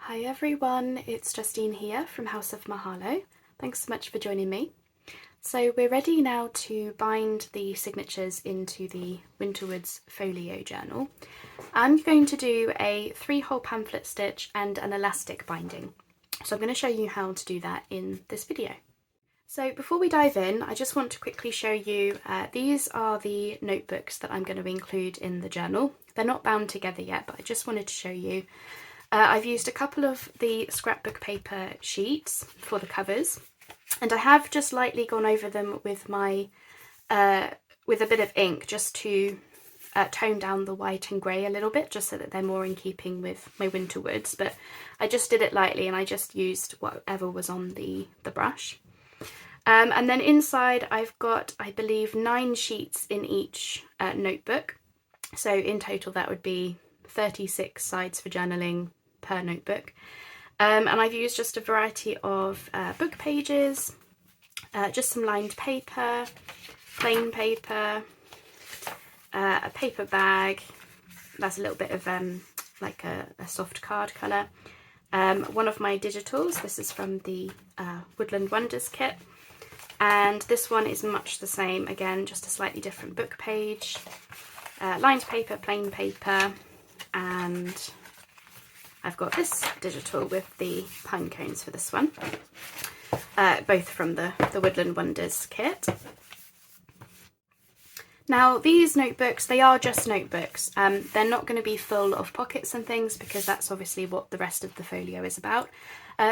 Hi everyone, it's Justine here from House of Mahalo. Thanks so much for joining me. So we're ready now to bind the signatures into the Winterwoods folio journal. I'm going to do a 3-hole pamphlet stitch and an elastic binding. So I'm going to show you how to do that in this video. So before we dive in, I just want to quickly show you, these are the notebooks that I'm going to include in the journal. They're not bound together yet, but I just wanted to show you. I've used a couple of the scrapbook paper sheets for the covers, and I have just lightly gone over them with my with a bit of ink just to tone down the white and grey a little bit, just so that they're more in keeping with my Winterwoods. But I just did it lightly, and I just used whatever was on the brush. And then inside I've got, I believe, 9 sheets in each notebook. So in total that would be 36 sides for journaling per notebook. And I've used just a variety of book pages, just some lined paper, plain paper, a paper bag, that's a little bit of like a soft card colour, one of my digitals, this is from the Woodland Wonders kit, and this one is much the same, again just a slightly different book page, lined paper, plain paper, and I've got this digital with the pine cones for this one, both from the Woodland Wonders kit. Now these notebooks, they are just notebooks. They're not going to be full of pockets and things, because that's obviously what the rest of the folio is about.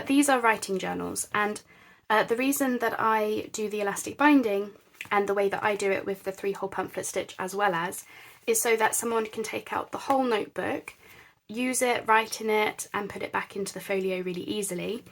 These are writing journals, and the reason that I do the elastic binding and the way that I do it with the 3-hole pamphlet stitch as well as, is so that someone can take out the whole notebook, use it, write in it, and put it back into the folio really easily.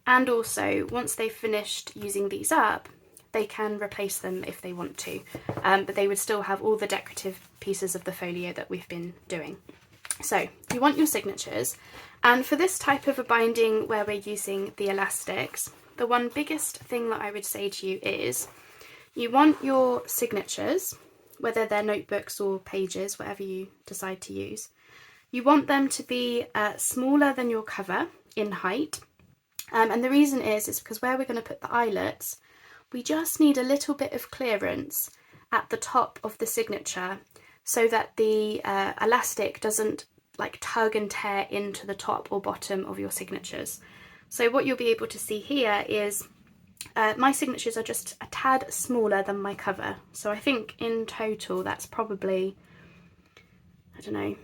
And also, once they've finished using these up, they can replace them if they want to, but they would still have all the decorative pieces of the folio that we've been doing. So you want your signatures, and for this type of a binding where we're using the elastics, the one biggest thing that I would say to you is you want your signatures, whether they're notebooks or pages, whatever you decide to use, you want them to be smaller than your cover in height. And the reason is because where we're going to put the eyelets, we just need a little bit of clearance at the top of the signature so that the elastic doesn't like tug and tear into the top or bottom of your signatures. So what you'll be able to see here is my signatures are just a tad smaller than my cover. So I think in total that's probably, I don't know,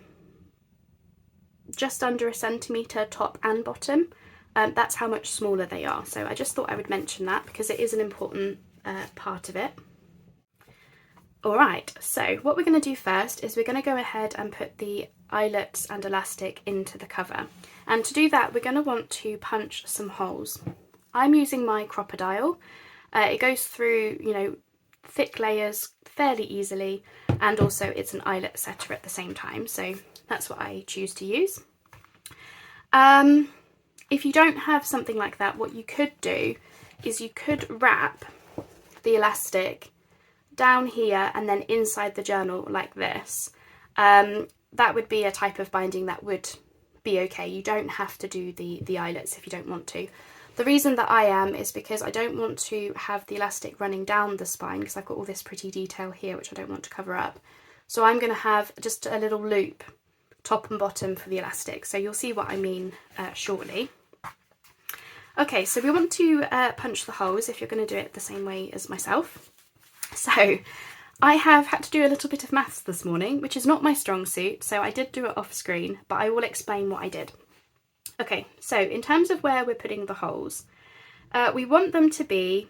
just under 1 centimetre top and bottom. That's how much smaller they are. So I just thought I would mention that because it is an important part of it. Alright, so what we're going to do first is we're going to go ahead and put the eyelets and elastic into the cover. And to do that, we're going to want to punch some holes. I'm using my crocodile. It goes through, you know, thick layers fairly easily, and also it's an eyelet setter at the same time, so that's what I choose to use. If you don't have something like that, what you could do is you could wrap the elastic down here and then inside the journal like this. That would be a type of binding that would be okay. You don't have to do the eyelets if you don't want to. The reason that I am is because I don't want to have the elastic running down the spine, because I've got all this pretty detail here which I don't want to cover up. So I'm going to have just a little loop top and bottom for the elastic, so you'll see what I mean shortly. Okay, so we want to punch the holes if you're going to do it the same way as myself. So I have had to do a little bit of maths this morning, which is not my strong suit, so I did do it off screen, but I will explain what I did. Okay, so in terms of where we're putting the holes, we want them to be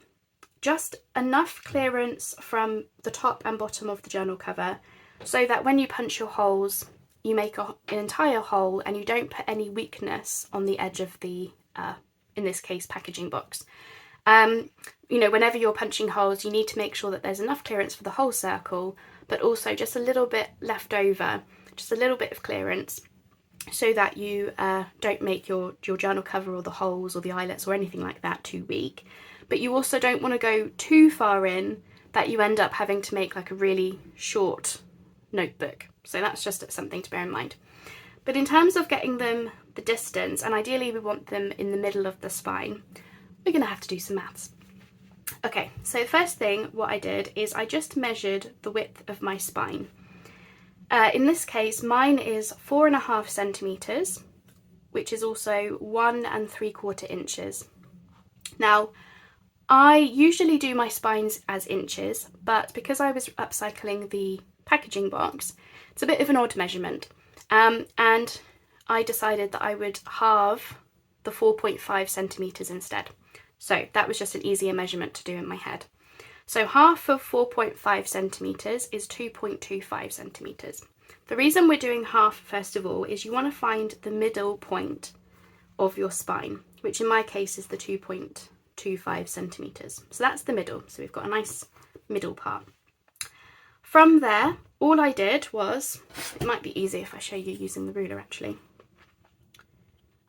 just enough clearance from the top and bottom of the journal cover so that when you punch your holes, you make an entire hole and you don't put any weakness on the edge of the, in this case, packaging box. You know, whenever you're punching holes, you need to make sure that there's enough clearance for the whole circle, but also just a little bit left over, just a little bit of clearance, so that you don't make your journal cover or the holes or the eyelets or anything like that too weak. But you also don't want to go too far in that you end up having to make like a really short notebook. So that's just something to bear in mind. But in terms of getting them the distance, and ideally we want them in the middle of the spine, we're going to have to do some maths. Okay, so first thing what I did is I just measured the width of my spine. In this case, mine is 4.5 centimetres, which is also 1 3/4 inches. Now, I usually do my spines as inches, but because I was upcycling the packaging box, it's a bit of an odd measurement. And I decided that I would halve the 4.5 centimetres instead. So that was just an easier measurement to do in my head. So half of 4.5 centimetres is 2.25 centimetres. The reason we're doing half, first of all, is you want to find the middle point of your spine, which in my case is the 2.25 centimetres. So that's the middle. So we've got a nice middle part. From there, all I did was, it might be easier if I show you using the ruler actually.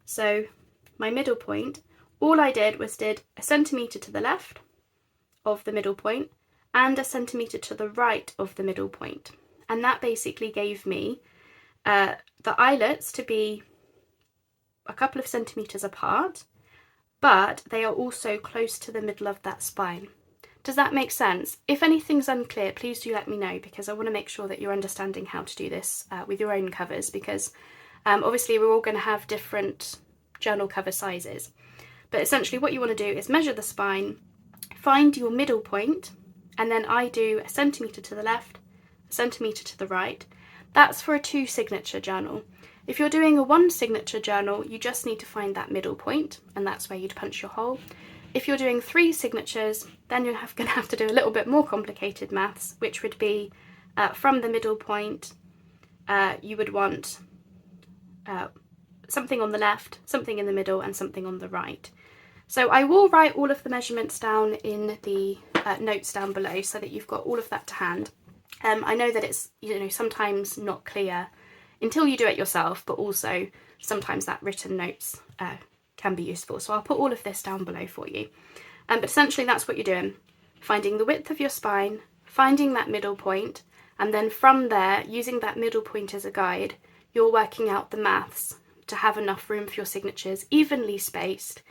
So my middle point, all I did was did a centimetre to the left of the middle point and a centimetre to the right of the middle point. And that basically gave me the eyelets to be a couple of centimetres apart, but they are also close to the middle of that spine. Does that make sense? If anything's unclear, please do let me know, because I want to make sure that you're understanding how to do this with your own covers, because obviously we're all going to have different journal cover sizes. But essentially what you want to do is measure the spine, find your middle point, and then I do a centimetre to the left, a centimetre to the right. That's for a 2 signature journal. If you're doing a 1 signature journal, you just need to find that middle point, and that's where you'd punch your hole. If you're doing 3 signatures, then you're going to have to do a little bit more complicated maths, which would be from the middle point, you would want something on the left, something in the middle, and something on the right. So I will write all of the measurements down in the notes down below so that you've got all of that to hand. I know that it's, you know, sometimes not clear until you do it yourself, but also sometimes that written notes can be useful. So I'll put all of this down below for you. But essentially that's what you're doing. Finding the width of your spine, finding that middle point, and then from there, using that middle point as a guide, you're working out the maths to have enough room for your signatures, evenly spaced,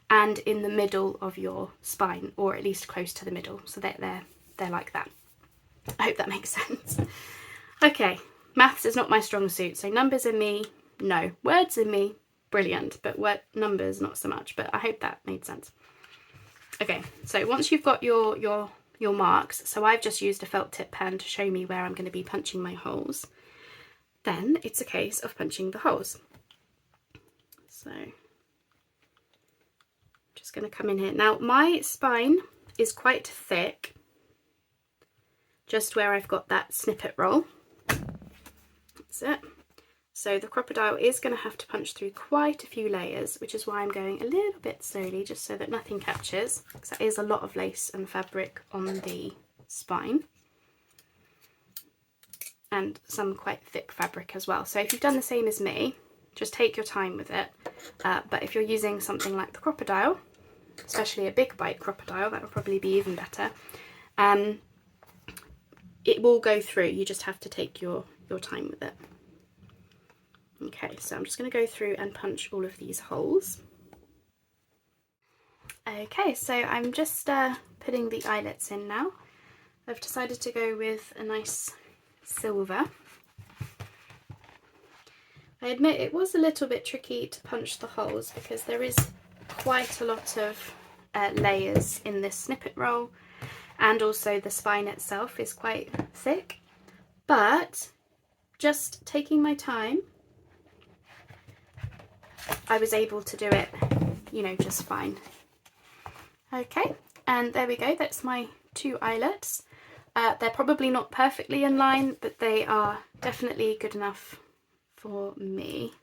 and in the middle of your spine, or at least close to the middle, so that they're like that. I hope that makes sense. Okay, maths is not my strong suit, so numbers in me, no. Words in me, brilliant, but numbers not so much, but I hope that made sense. Okay, so once you've got your marks, so I've just used a felt tip pen to show me where I'm going to be punching my holes, then it's a case of punching the holes. So just going to come in here. Now my spine is quite thick, just where I've got that snippet roll. That's it. So the crocodile is going to have to punch through quite a few layers, which is why I'm going a little bit slowly, just so that nothing catches, because that is a lot of lace and fabric on the spine, and some quite thick fabric as well. So if you've done the same as me, just take your time with it. But if you're using something like the crocodile, especially a big bite crocodile, that would probably be even better. It will go through, you just have to take your time with it. Okay, so I'm just going to go through and punch all of these holes. Okay, so I'm just putting the eyelets in now. I've decided to go with a nice silver. I admit it was a little bit tricky to punch the holes because there is quite a lot of layers in this snippet roll, and also the spine itself is quite thick, but just taking my time, I was able to do it, you know, just fine. Okay, and there we go, that's my 2 eyelets. They're probably not perfectly in line, but they are definitely good enough for me.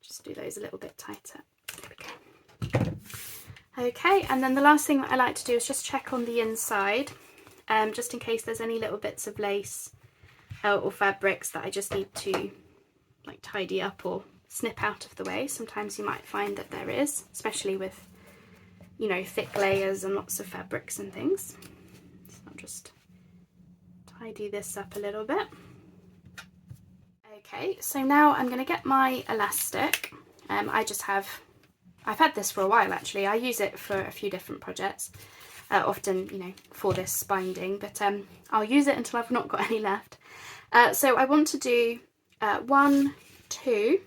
Just do those a little bit tighter. There we go. Okay, and then the last thing that I like to do is just check on the inside, just in case there's any little bits of lace or fabrics that I just need to like tidy up or snip out of the way. Sometimes you might find that there is, especially with, you know, thick layers and lots of fabrics and things. So I'll just tidy this up a little bit. Okay, so now I'm going to get my elastic. I've had this for a while actually. I use it for a few different projects, often, you know, for this binding, but I'll use it until I've not got any left. So I want to do 1, 2,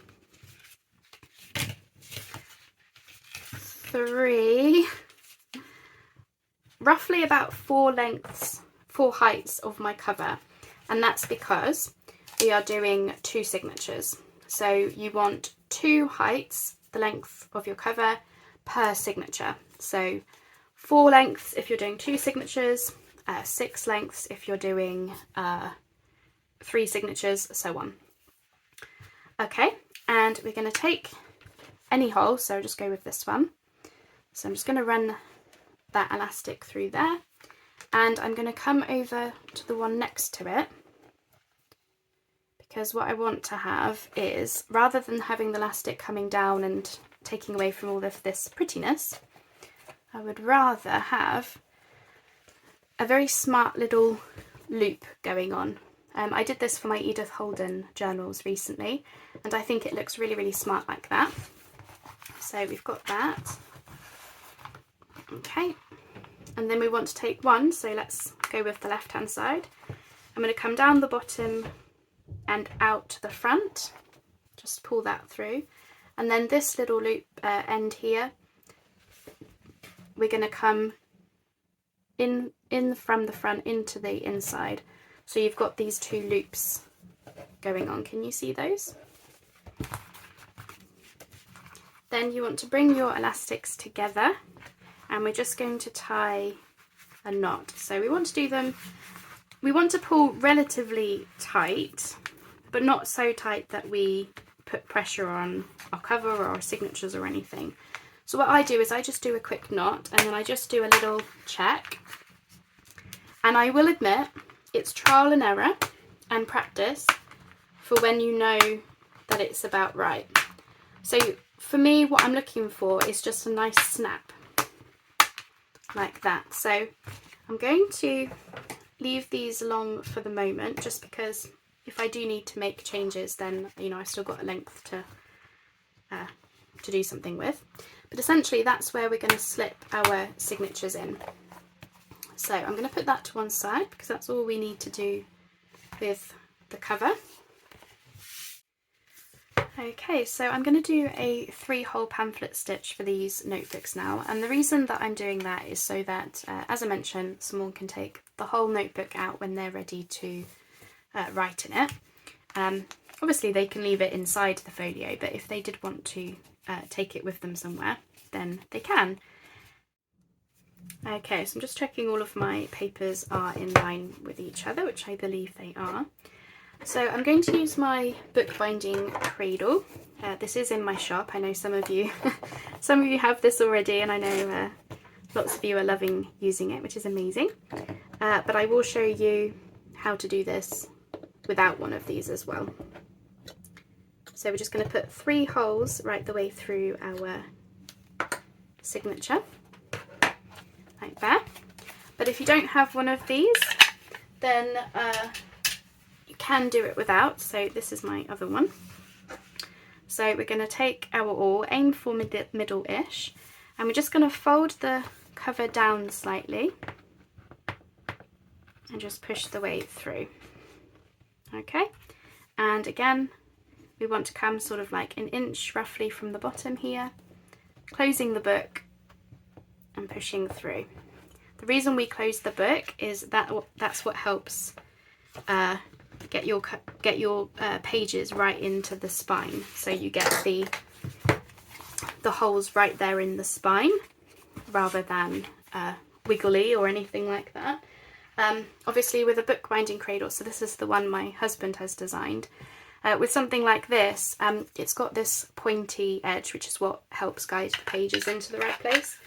3, roughly about 4 heights of my cover, and that's because we are doing 2 signatures. So you want 2 heights, the length of your cover, per signature. So 4 lengths if you're doing 2 signatures, 6 lengths if you're doing 3 signatures, so on. Okay, and we're going to take any hole, so I'll just go with this one. So I'm just going to run that elastic through there, and I'm going to come over to the one next to it, because what I want to have is, rather than having the elastic coming down and taking away from all of this prettiness, I would rather have a very smart little loop going on. I did this for my Edith Holden journals recently, and I think it looks really, really smart like that. So we've got that. Okay, and then we want to take one, so let's go with the left hand side. I'm going to come down the bottom and out to the front, just pull that through, and then this little loop end here, we're going to come in from the front into the inside. So you've got these 2 loops going on. Can you see those? Then you want to bring your elastics together, and we're just going to tie a knot. So we want to do them, we want to pull relatively tight, but not so tight that we put pressure on our cover or our signatures or anything. So what I do is I just do a quick knot, and then I just do a little check. And I will admit, it's trial and error and practice for when you know that it's about right. So for me, what I'm looking for is just a nice snap like that. So I'm going to leave these along for the moment, just because if I do need to make changes, then, you know, I've still got a length to do something with. But essentially that's where we're going to slip our signatures in. So I'm going to put that to one side, because that's all we need to do with the cover. Okay, so I'm going to do a 3-hole pamphlet stitch for these notebooks now, and the reason that I'm doing that is so that, as I mentioned, someone can take the whole notebook out when they're ready to write in it. Obviously they can leave it inside the folio, but if they did want to take it with them somewhere, then they can. Okay, so I'm just checking all of my papers are in line with each other, which I believe they are. So I'm going to use my bookbinding cradle. This is in my shop. I know some of you have this already, and I know lots of you are loving using it, which is amazing. But I will show you how to do this without one of these as well. So we're just going to put 3 holes right the way through our signature, like that. But if you don't have one of these, then you can do it without. So this is my other one. So we're going to take our awl, aim for middle-ish, and we're just going to fold the cover down slightly and just push the way through. Okay, and again we want to come sort of like an inch roughly from the bottom here, closing the book and pushing through. The reason we close the book is that's what helps get your pages right into the spine, so you get the holes right there in the spine rather than wiggly or anything like that. Obviously with a bookbinding cradle, so this is the one my husband has designed, with something like this, it's got this pointy edge, which is what helps guide the pages into the right place.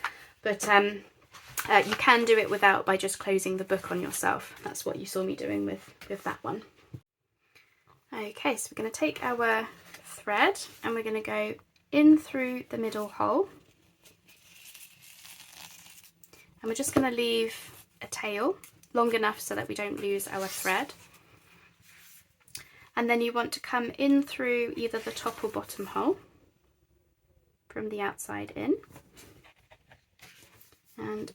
But you can do it without, by just closing the book on yourself. That's what you saw me doing with that one. Okay, so we're going to take our thread and we're going to go in through the middle hole. And we're just going to leave a tail long enough so that we don't lose our thread. and then you want to come in through either the top or bottom hole from the outside in. And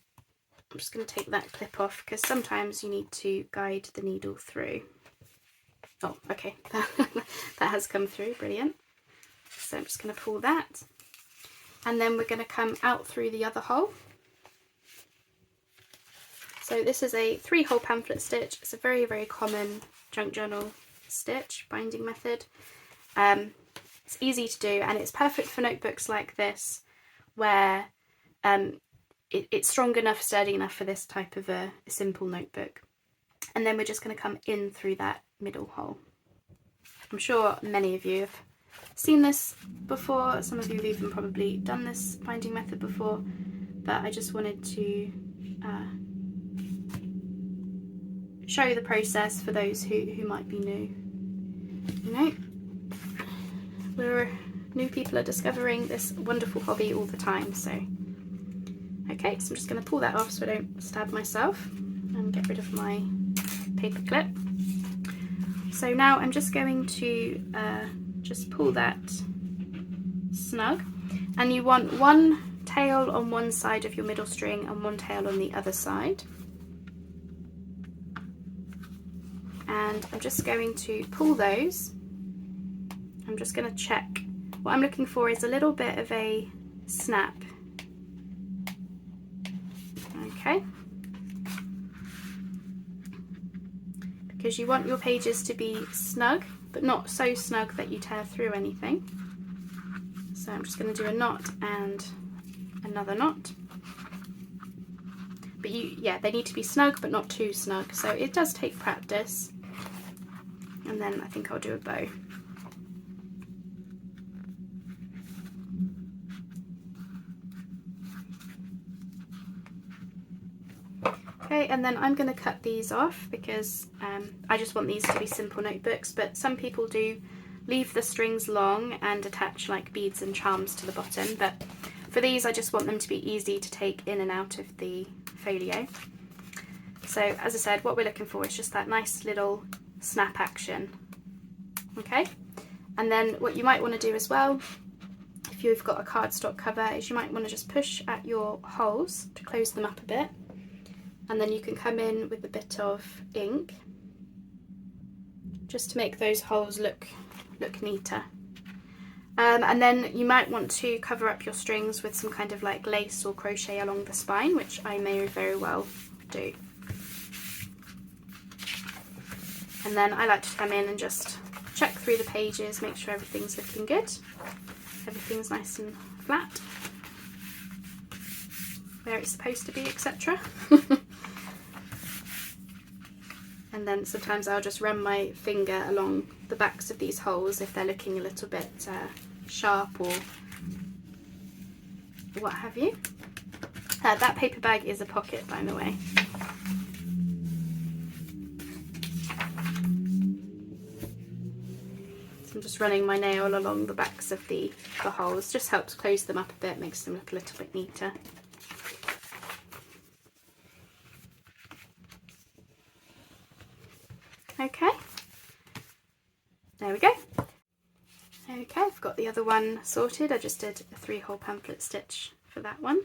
I'm just going to take that clip off because sometimes you need to guide the needle through. Oh, okay, that has come through, brilliant. So I'm just going to pull that, and then we're going to come out through the other hole. So this is a 3-hole pamphlet stitch. It's a very, very common junk journal stitch binding method. It's easy to do, and it's perfect for notebooks like this where it's strong enough, sturdy enough for this type of a simple notebook. And then we're just going to come in through that middle hole. I'm sure many of you have seen this before. Some of you have even probably done this binding method before, but I just wanted to show you the process for those who might be new. You know, new people are discovering this wonderful hobby all the time. So okay, so I'm just going to pull that off so I don't stab myself, and get rid of my paper clip. So now I'm just going to just pull that snug, and you want one tail on one side of your middle string and one tail on the other side. And I'm just going to pull those. I'm just going to check. What I'm looking for is a little bit of a snap. Okay. Because you want your pages to be snug, but not so snug that you tear through anything. So I'm just going to do a knot and another knot. But they need to be snug, but not too snug. So it does take practice. And then I think I'll do a bow. Okay, and then I'm going to cut these off because I just want these to be simple notebooks, but some people do leave the strings long and attach like beads and charms to the bottom, but for these I just want them to be easy to take in and out of the folio. So as I said, what we're looking for is just that nice little snap action. Okay, and then what you might want to do as well, if you've got a cardstock cover, is you might want to just push at your holes to close them up a bit, and then you can come in with a bit of ink just to make those holes look neater. And then you might want to cover up your strings with some kind of like lace or crochet along the spine, which I may very well do. And then I like to come in and just check through the pages, make sure everything's looking good, everything's nice and flat, where it's supposed to be, etc. And then sometimes I'll just run my finger along the backs of these holes if they're looking a little bit sharp or what have you. That paper bag is a pocket, by the way. So I'm just running my nail along the backs of the holes, just helps close them up a bit, makes them look a little bit neater. Okay, there we go. Okay, I've got the other one sorted. I just did a 3-hole pamphlet stitch for that one.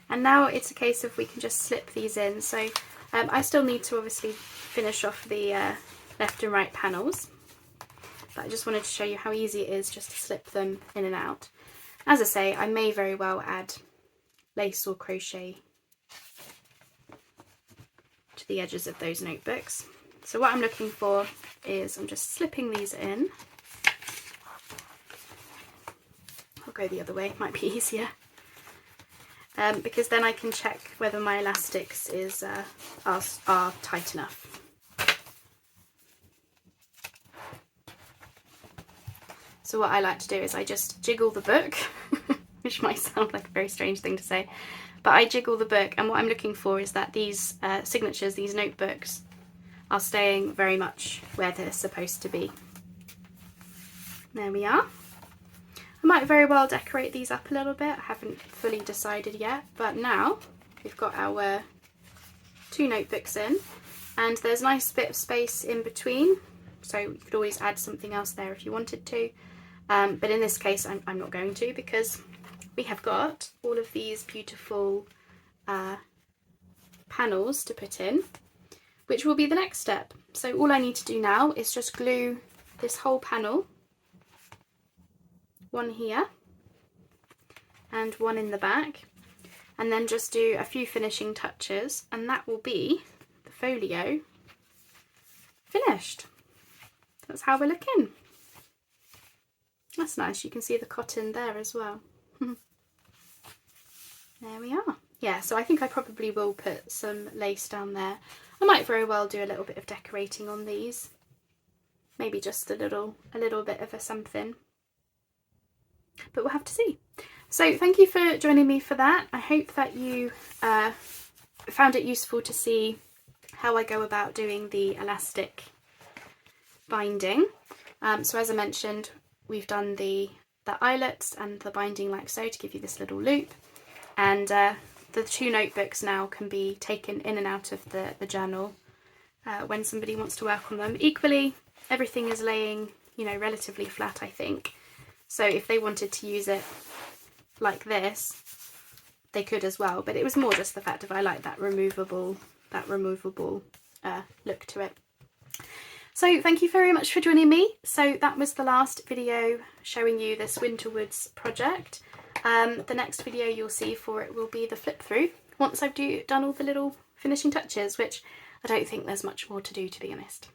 And now it's a case of we can just slip these in. So I still need to obviously finish off the left and right panels, but I just wanted to show you how easy it is just to slip them in and out. As I say, I may very well add lace or crochet to the edges of those notebooks. So what I'm looking for is I'm just slipping these in. I'll go the other way, it might be easier. Because then I can check whether my elastics are tight enough. So what I like to do is I just jiggle the book, which might sound like a very strange thing to say, but I jiggle the book, and what I'm looking for is that these signatures, these notebooks, are staying very much where they're supposed to be. There we are. I might very well decorate these up a little bit. I haven't fully decided yet, but now we've got our 2 notebooks in, and there's a nice bit of space in between so you could always add something else there if you wanted to, but in this case I'm not going to, because we have got all of these beautiful panels to put in, which will be the next step. So all I need to do now is just glue this whole panel, one here and one in the back, and then just do a few finishing touches, and that will be the folio finished. That's how we're looking. That's nice, you can see the cotton there as well. There we are. Yeah, so I think I probably will put some lace down there. I might very well do a little bit of decorating on these. Maybe just a little bit of a something. But we'll have to see. So thank you for joining me for that. I hope that you found it useful to see how I go about doing the elastic binding. So as I mentioned, we've done the eyelets and the binding like so to give you this little loop, and the two notebooks now can be taken in and out of the journal when somebody wants to work on them. Equally, everything is laying, you know, relatively flat, I think, so if they wanted to use it like this they could as well, but it was more just the fact of I like that removable look to it. So thank you very much for joining me. So that was the last video showing you this Winterwoods project. The next video you'll see for it will be the flip through, once I've done all the little finishing touches, which I don't think there's much more to do, to be honest.